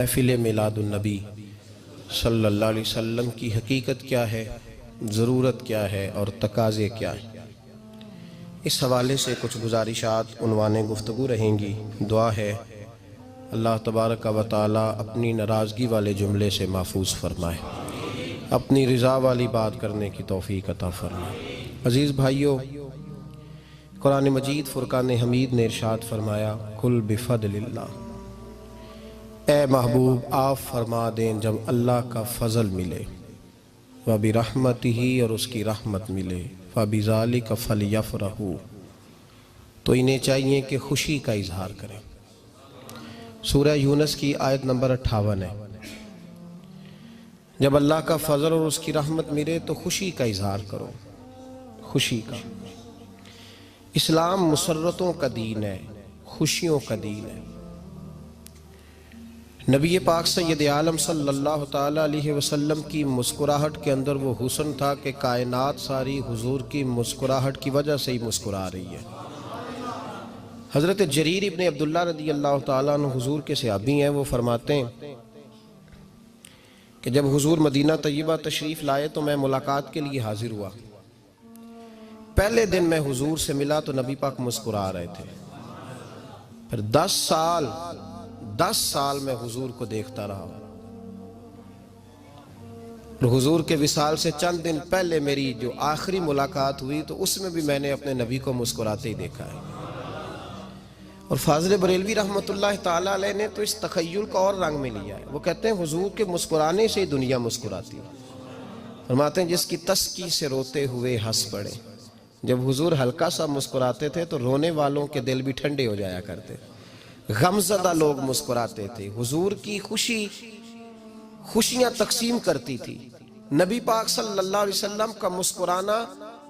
محفل میلاد النبی صلی اللہ علیہ وسلم کی حقیقت کیا ہے، ضرورت کیا ہے اور تقاضے کیا ہیں، اس حوالے سے کچھ گزارشات عنوان گفتگو رہیں گی۔ دعا ہے اللہ تبارک و تعالی اپنی ناراضگی والے جملے سے محفوظ فرمائے، اپنی رضا والی بات کرنے کی توفیق عطا فرمائے۔ عزیز بھائیو، قرآن مجید فرقان حمید نے ارشاد فرمایا، قل بفضل اللہ، اے محبوب آپ فرما دیں جب اللہ کا فضل ملے، وَبِرَحْمَتِهِ اور اس کی رحمت ملے، فَبِذَلِكَ فَلْيَفْرَحُوا تو انہیں چاہیے کہ خوشی کا اظہار کریں۔ سورہ یونس کی آیت نمبر 58 ہے۔ جب اللہ کا فضل اور اس کی رحمت ملے تو خوشی کا اظہار کرو، خوشی کا۔ اسلام مسرتوں کا دین ہے، خوشیوں کا دین ہے۔ نبی پاک سید عالم صلی اللہ تعالیٰ علیہ وسلم کی مسکراہٹ کے اندر وہ حسن تھا کہ کائنات ساری حضور کی مسکراہٹ کی وجہ سے ہی مسکرا رہی ہے۔ حضرت جریر ابن عبداللہ رضی اللہ تعالیٰ عنہ حضور کے صحابی ہیں، وہ فرماتے ہیں کہ جب حضور مدینہ طیبہ تشریف لائے تو میں ملاقات کے لیے حاضر ہوا۔ پہلے دن میں حضور سے ملا تو نبی پاک مسکرا رہے تھے۔ پھر 10 سال میں حضور کو دیکھتا رہا، اور حضور کے وصال سے چند دن پہلے میری جو آخری ملاقات ہوئی تو اس میں بھی میں نے اپنے نبی کو مسکراتے ہی دیکھا ہے۔ اور فاضل بریلوی رحمۃ اللہ تعالیٰ علیہ نے تو اس تخیل کا اور رنگ میں لیا ہے۔ وہ کہتے ہیں حضور کے مسکرانے سے ہی دنیا مسکراتی ہے۔ فرماتے ہیں جس کی تسکی سے روتے ہوئے ہنس پڑے۔ جب حضور ہلکا سا مسکراتے تھے تو رونے والوں کے دل بھی ٹھنڈے ہو جایا کرتے، غمزدہ لوگ مسکراتے تھے۔ حضور کی خوشیاں تقسیم کرتی تھی۔ نبی پاک صلی اللہ علیہ وسلم کا مسکرانا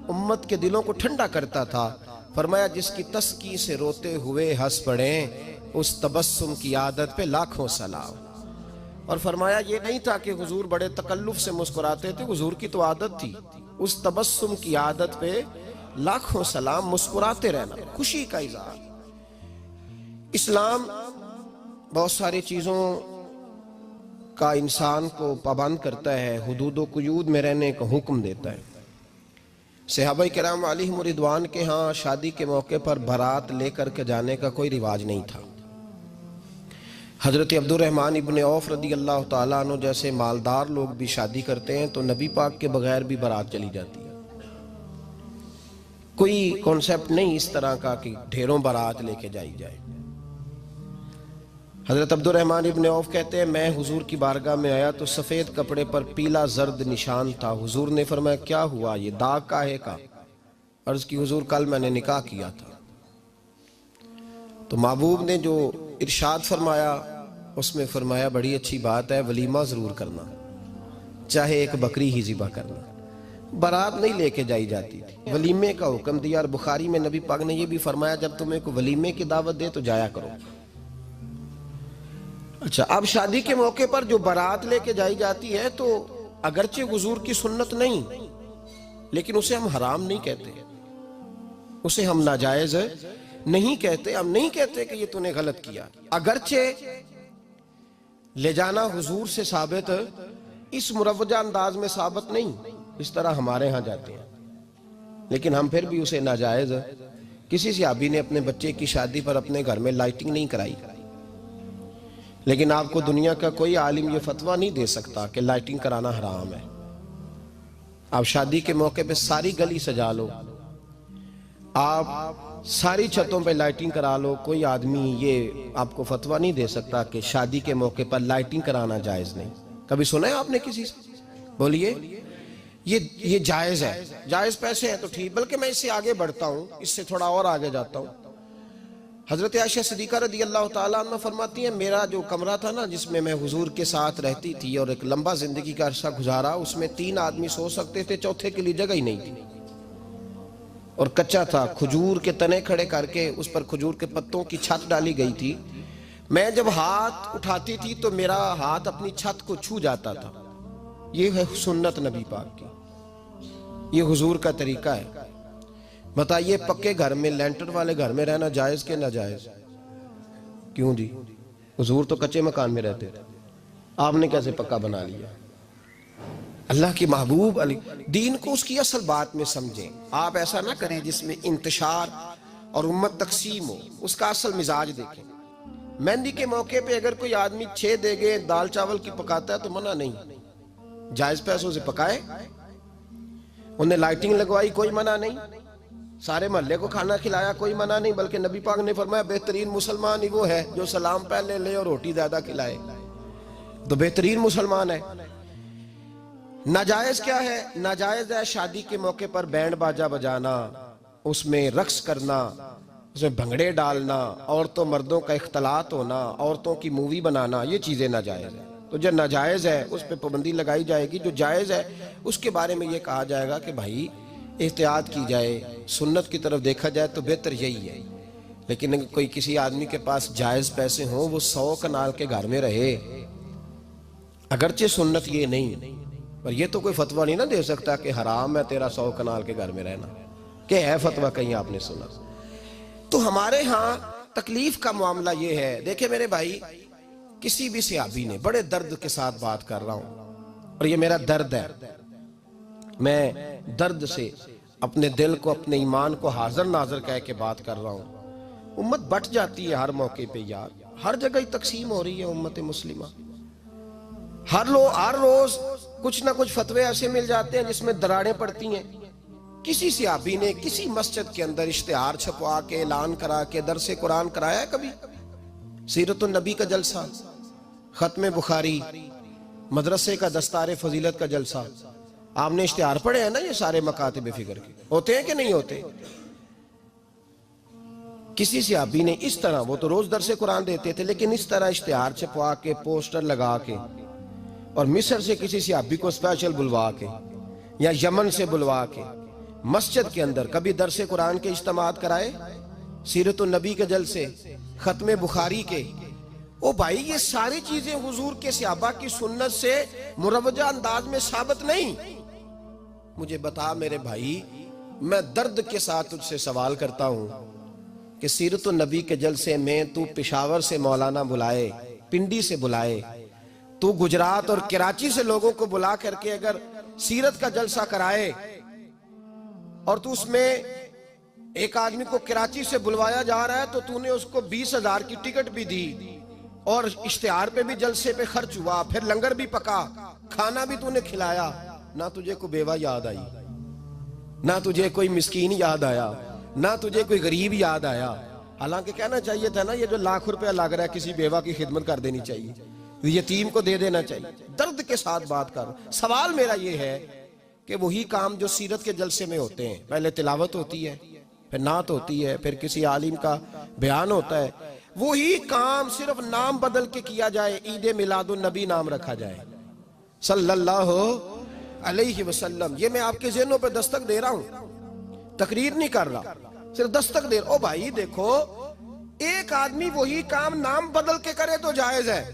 امت کے دلوں کو ٹھنڈا کرتا تھا۔ فرمایا جس کی تسکی سے روتے ہوئے ہنس پڑیں، اس تبسم کی عادت پہ لاکھوں سلام۔ اور فرمایا یہ نہیں تھا کہ حضور بڑے تکلف سے مسکراتے تھے، حضور کی تو عادت تھی، اس تبسم کی عادت پہ لاکھوں سلام، مسکراتے رہنا، خوشی کا اظہار۔ اسلام بہت ساری چیزوں کا انسان کو پابند کرتا ہے، حدود و قیود میں رہنے کا حکم دیتا ہے۔ صحابہ کرام علیہم رضوان کے ہاں شادی کے موقع پر بارات لے کر کے جانے کا کوئی رواج نہیں تھا۔ حضرت عبد الرحمن ابن عوف رضی اللہ تعالیٰ عنہ جیسے مالدار لوگ بھی شادی کرتے ہیں تو نبی پاک کے بغیر بھی بارات چلی جاتی ہے۔ کوئی کانسیپٹ نہیں اس طرح کا کہ ڈھیروں بارات لے کے جائی جائے۔ حضرت عبد الرحمن ابن عوف کہتے ہیں میں حضور کی بارگاہ میں آیا تو سفید کپڑے پر پیلا زرد نشان تھا۔ حضور نے فرمایا کیا ہوا، یہ داغ کاہے کا؟ عرض کی حضور کل میں نے نکاح کیا تھا۔ تو محبوب نے جو ارشاد فرمایا اس میں فرمایا بڑی اچھی بات ہے، ولیمہ ضرور کرنا، چاہے ایک بکری ہی ذبح کرنا۔ بارات نہیں لے کے جائی جاتی تھی، ولیمے کا حکم دیا۔ اور بخاری میں نبی پاک نے یہ بھی فرمایا جب تمہیں کوئی ولیمے کی دعوت دے تو جایا کرو۔ اچھا، اب شادی کے موقع پر جو بارات لے کے جائی جاتی ہے تو اگرچہ حضور کی سنت نہیں، لیکن اسے ہم حرام نہیں کہتے، اسے ہم ناجائز نہیں کہتے۔ ہم نہیں کہتے کہ یہ تو نے غلط کیا، اگرچہ لے جانا حضور سے ثابت، اس مروجہ انداز میں ثابت نہیں اس طرح ہمارے ہاں جاتے ہیں، لیکن ہم پھر بھی اسے ناجائز۔ کسی صحابی نے اپنے بچے کی شادی پر اپنے گھر میں لائٹنگ نہیں کرائی، لیکن آپ کو دنیا کا کوئی عالم یہ فتویٰ نہیں دے سکتا کہ لائٹنگ کرانا حرام ہے۔ آپ شادی کے موقع پہ ساری گلی سجا لو، آپ ساری چھتوں پہ لائٹنگ کرا لو، کوئی آدمی یہ آپ کو فتویٰ نہیں دے سکتا کہ شادی کے موقع پر لائٹنگ کرانا جائز نہیں۔ کبھی سنا ہے آپ نے کسی سے؟ بولیے یہ جائز ہے، جائز پیسے ہیں تو ٹھیک، بلکہ میں اس سے آگے بڑھتا ہوں، اس سے تھوڑا اور آگے جاتا ہوں۔ حضرت عائشہ صدیقہ رضی اللہ تعالیٰ عنہ فرماتی ہیں میرا جو کمرہ تھا نا جس میں میں حضور کے ساتھ رہتی تھی اور ایک لمبا زندگی کا عرصہ گزارا، اس میں 3 آدمی سو سکتے تھے، چوتھے کے لیے جگہ ہی نہیں تھی، اور کچا تھا۔ کھجور کے تنے کھڑے کر کے اس پر کھجور کے پتوں کی چھت ڈالی گئی تھی۔ میں جب ہاتھ اٹھاتی تھی تو میرا ہاتھ اپنی چھت کو چھو جاتا تھا۔ یہ ہے سنت نبی پاک کی، یہ حضور کا طریقہ ہے۔ بتائیے پکے گھر میں، لینٹر والے گھر میں رہنا جائز کہ ناجائز؟ کیوں جی، حضور تو کچے مکان میں رہتے تھے۔ آپ نے کیسے پکا بنا لیا؟ اللہ کے محبوب دین کو اس کی اصل بات میں سمجھیں. آپ ایسا نہ کریں جس میں انتشار اور امت تقسیم ہو. اس کا اصل مزاج دیکھیں. مہندی کے موقع پہ اگر کوئی آدمی 6 دیگیں دال چاول کی پکاتا ہے تو منع نہیں, جائز پیسوں سے پکائے. انہیں لائٹنگ لگوائی, کوئی منع نہیں. سارے محلے کو کھانا کھلایا, کوئی منع نہیں. بلکہ نبی پاک نے فرمایا بہترین مسلمان ہی وہ ہے جو سلام پہلے لے اور روٹی زیادہ کھلائے, تو بہترین مسلمان ہے. ناجائز کیا ہے؟ ناجائز ہے شادی کے موقع پر بینڈ باجا بجانا, اس میں رقص کرنا, اس میں بھنگڑے ڈالنا, عورتوں مردوں کا اختلاط ہونا, عورتوں کی مووی بنانا, یہ چیزیں ناجائز ہیں. تو جو ناجائز ہے اس پہ پابندی لگائی جائے گی. جو جائز ہے اس کے بارے میں یہ کہا جائے گا کہ بھائی احتیاط کی جائے, سنت کی طرف دیکھا جائے تو بہتر یہی ہے. لیکن اگر کوئی کسی آدمی کے پاس جائز پیسے ہوں, وہ 100 کنال کے گھر میں رہے, اگرچہ سنت یہ نہیں, پر یہ تو کوئی فتویٰ نہیں نہ دے سکتا کہ حرام ہے تیرا 100 کنال کے گھر میں رہنا, کہ ہے فتویٰ کہیں آپ نے سنا. تو ہمارے ہاں تکلیف کا معاملہ یہ ہے. دیکھیں میرے بھائی, کسی بھی صحابی نے, بڑے درد کے ساتھ بات کر رہا ہوں اور یہ میرا درد ہے, میں درد سے اپنے دل کو, اپنے ایمان کو حاضر ناظر کہہ کے بات کر رہا ہوں. امت بٹ جاتی ہے ہر موقع پہ یار, ہر جگہ ہی تقسیم ہو رہی ہے امت مسلمہ. ہر روز کچھ نہ کچھ فتوے ایسے مل جاتے ہیں جس میں دراڑیں پڑتی ہیں. کسی صحابی نے کسی مسجد کے اندر اشتہار چھپوا کے, اعلان کرا کے درس قرآن کرایا ہے کبھی؟ سیرت النبی کا جلسہ, ختم بخاری, مدرسے کا دستار فضیلت کا جلسہ, آپ نے اشتہار پڑھے ہیں نا یہ سارے مکاتب فکر کے, ہوتے ہیں کہ نہیں ہوتے؟ کسی صحابی نے اس طرح, وہ تو روز درس قرآن دیتے تھے, لیکن اس طرح اشتہار چھپوا کے, پوسٹر لگا کے, اور مصر سے کسی صحابی کو اسپیشل بلوا کے یا یمن سے بلوا کے مسجد کے اندر کبھی درس قرآن کے اجتماعات کرائے, سیرت النبی کے جلسے, ختم بخاری کے؟ او بھائی یہ ساری چیزیں حضور کے صحابہ کی سنت سے مروجہ انداز میں ثابت نہیں. مجھے بتا میرے بھائی, میں درد کے ساتھ تجھ سے سوال کرتا ہوں کہ سیرت النبی کے جلسے میں تو پشاور سے مولانا بلائے, پنڈی سے بلائے, تو گجرات اور کراچی سے لوگوں کو بلا کر کے اگر سیرت کا جلسہ کرائے, اور تو اس میں ایک آدمی کو کراچی سے بلوایا جا رہا ہے تو تو نے اس کو 20,000 کی ٹکٹ بھی دی, اور اشتہار پہ بھی جلسے پہ خرچ ہوا, پھر لنگر بھی پکا, کھانا بھی تو نے کھلایا, نہ تجھے کوئی بیوہ یاد آئی, نہ تجھے کوئی مسکین یاد آیا, نہ تجھے کوئی غریب یاد آیا. حالانکہ کہنا چاہیے تھا نا, یہ جو ₹1,00,000 لگ رہا ہے کسی بیوہ کی خدمت کر دینی چاہیے, یتیم کو دے دینا چاہیے. درد کے ساتھ بات کر. سوال میرا یہ ہے کہ وہی کام جو سیرت کے جلسے میں ہوتے ہیں, پہلے تلاوت ہوتی ہے, پھر نعت ہوتی ہے, پھر کسی عالم کا بیان ہوتا ہے, وہی کام صرف نام بدل کے کیا جائے, عید میلاد النبی نام رکھا جائے صلی اللہ علیہ وسلم. یہ میں آپ کے ذہنوں پہ دستک دے رہا ہوں, تقریر نہیں کر رہا, صرف دستک دے رہا. او بھائی دیکھو, ایک آدمی وہی کام نام بدل کے کرے تو جائز ہے,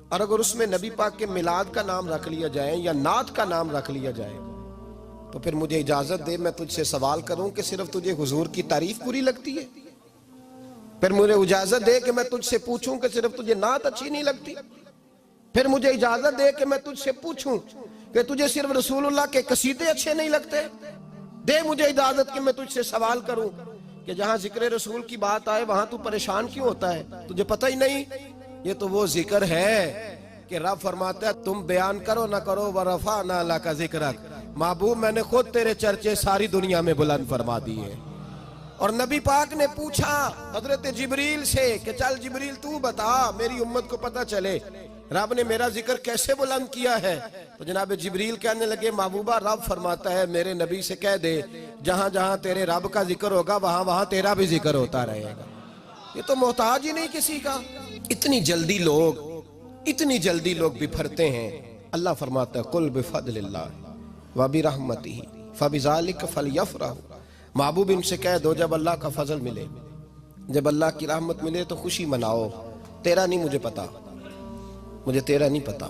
اور اگر اس میں نبی پاک کے میلاد کا نام رکھ لیا جائے یا نعت کا نام رکھ لیا جائے تو پھر مجھے اجازت دے میں تجھ سے سوال کروں کہ صرف تجھے حضور کی تعریف پوری لگتی ہے؟ پھر مجھے اجازت دے کہ میں تجھ سے پوچھوں کہ صرف تجھے نعت اچھی نہیں لگتی؟ پھر مجھے اجازت دے کہ میں تجھ سے پوچھوں کہ تجھے صرف رسول اللہ کے قصیدے اچھے نہیں لگتے؟ دے مجھے اجازت کہ میں تجھ سے سوال کروں کہ جہاں ذکر رسول کی بات آئے وہاں تو پریشان کیوں ہوتا ہے؟ تجھے پتہ ہی نہیں یہ تو وہ ذکر ہے کہ رب فرماتا ہے تم بیان کرو نہ کرو وَرَفَعْنَا لَكَ ذِكْرَكَ, محبوب میں نے خود تیرے چرچے ساری دنیا میں بلند فرما دیے. اور نبی پاک نے پوچھا حضرت جبریل سے کہ چل جبریل تو بتا میری امت کو پتہ چلے رب نے میرا ذکر کیسے بلند کیا ہے. تو جناب جبریل کہنے لگے محبوبہ رب فرماتا ہے میرے نبی سے کہہ دے جہاں جہاں تیرے رب کا ذکر ہوگا وہاں وہاں تیرا بھی ذکر ہوتا رہے گا. یہ تو محتاج ہی نہیں کسی کا. اتنی جلدی لوگ بپھرتے ہیں. اللہ فرماتا ہے قل بفضل اللہ وبرحمتہ فبذلک فلیفرحوا. محبوب ان سے کہہ دو جب اللہ کا فضل ملے, جب اللہ کی رحمت ملے تو خوشی مناؤ. تیرا نہیں مجھے پتا, مجھے تیرا نہیں پتا,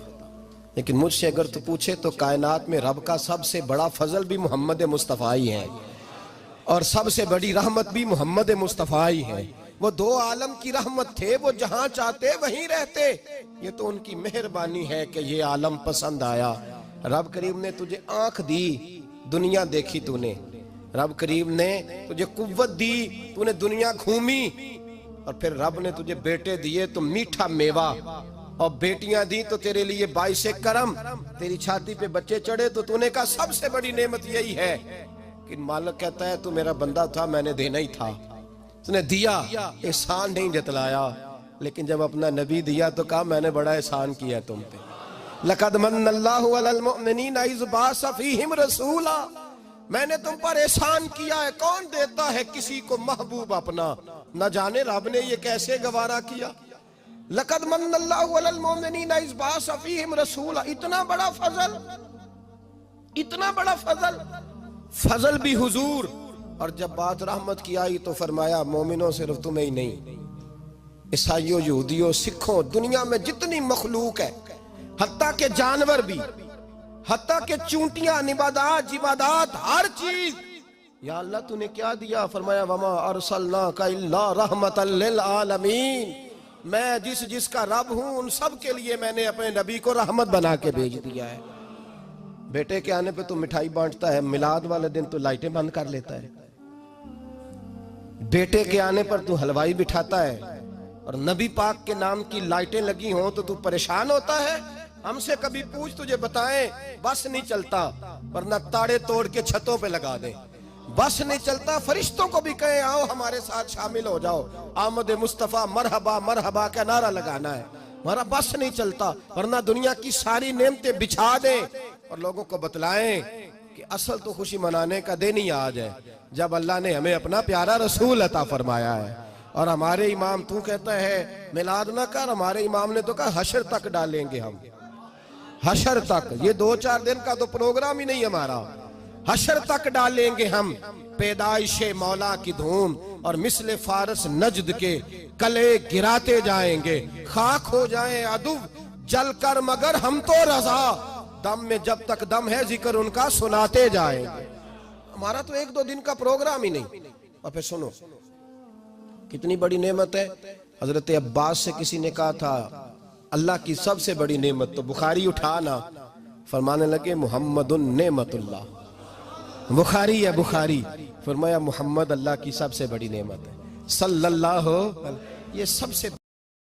لیکن مجھ سے اگر تو پوچھے تو کائنات میں رب کا سب سے بڑا فضل بھی محمد مصطفیٰ ہی ہے, اور سب سے بڑی رحمت بھی محمد مصطفیٰ ہی ہے. وہ دو عالم کی رحمت تھے، وہ جہاں چاہتے وہیں رہتے، یہ تو ان کی مہربانی ہے کہ یہ عالم پسند آیا۔ رب کریم نے تجھے آنکھ دی، دنیا دیکھی تو نے، رب کریم نے تجھے قوت دی، تو نے دنیا گھومی، اور پھر رب نے تجھے بیٹے دیے تو میٹھا میوہ، اور بیٹیاں دی تو تیرے لیے باعث کرم، تیری چھاتی پہ بچے چڑھے تو نے کہا سب سے بڑی نعمت یہی ہے۔ کہ مالک کہتا ہے تو میرا بندہ تھا، میں نے دینا ہی تھا، تو نے دیا، احسان نہیں جتلایا، لیکن جب اپنا نبی دیا تو کہا میں نے بڑا احسان کیا تم پہ۔ لَقَدْ مَنَّ اللَّهُ عَلَى الْمُؤْمِنِينَ إِذْ بَعَثَ فِيهِمْ رَسُولًا، میں نے تم پر احسان کیا ہے۔ کون دیتا ہے کسی کو محبوب اپنا؟ نہ جانے رب نے یہ کیسے گوارا کیا۔ لَقَدْ مَنَّ اللَّهُ عَلَى الْمُؤْمِنِينَ إِذْ بَعَثَ فِيهِمْ رَسُولًا، اتنا بڑا فضل، اتنا بڑا فضل، فضل بھی حضور۔ اور جب بات رحمت کی آئی تو فرمایا مومنوں صرف تمہیں ہی نہیں، عیسائیوں، یہودیوں، سکھوں، دنیا میں جتنی مخلوق ہے، حتیٰ کہ جانور بھی، حتیٰ کہ چونٹیاں، نباتات، جمادات، ہر چیز، یا اللہ تو نے کیا دیا؟ فرمایا وَمَا أَرْسَلْنَاكَ إِلَّا رَحْمَةً لِّلْعَالَمِينَ، میں جس کا رب ہوں ان سب کے لیے میں نے اپنے نبی کو رحمت بنا کے بھیج دیا ہے۔ بیٹے کے آنے پہ تو مٹھائی بانٹتا ہے، میلاد والے دن تو لائٹیں بند کر لیتا ہے، بیٹے کے آنے پر تو حلوائی بٹھاتا ہے، اور نبی پاک کے نام کی لائٹیں لگی ہوں تو پریشان ہوتا ہے۔ ہم سے کبھی پوچھ تجھے بتائیں، بس نہیں چلتا، ورنہ تاڑے توڑ کے چھتوں پہ لگا دیں۔ بس نہیں چلتا، فرشتوں کو بھی کہیں آؤ ہمارے ساتھ شامل ہو جاؤ، آمد مصطفیٰ مرحبا مرحبا کا نعرہ لگانا ہے، ہمارا بس نہیں چلتا، ورنہ دنیا کی ساری نعمتیں بچھا دیں اور لوگوں کو بتلائیں کہ اصل تو خوشی منانے کا دن ہی آج ہے جب اللہ نے ہمیں اپنا پیارا رسول عطا فرمایا ہے۔ اور ہمارے امام تو کہتا ہے میلاد نہ کر، ہمارے امام نے تو کہا حشر تک ڈالیں گے ہم، حشر تک، یہ 2-4 دن کا تو پروگرام ہی نہیں ہمارا، حشر تک ڈالیں گے ہم پیدائش مولا کی دھوم، اور مثل فارس نجد کے کلے گراتے جائیں گے، خاک ہو جائیں عدو جل کر مگر ہم تو رضا، دم میں جب تک دم ہے ذکر ان کا سناتے جائیں گے۔ ہمارا تو 1-2 دن کا پروگرام ہی نہیں۔ اور پھر سنو کتنی بڑی نعمت ہے۔ حضرت عباس سے کسی نے کہا تھا اللہ کی سب سے بڑی نعمت، تو بخاری اٹھانا، فرمانے لگے محمد نعمت اللہ، بخاری ہے بخاری، فرمایا محمد اللہ کی سب سے بڑی نعمت ہے، صلی اللہ، یہ سب سے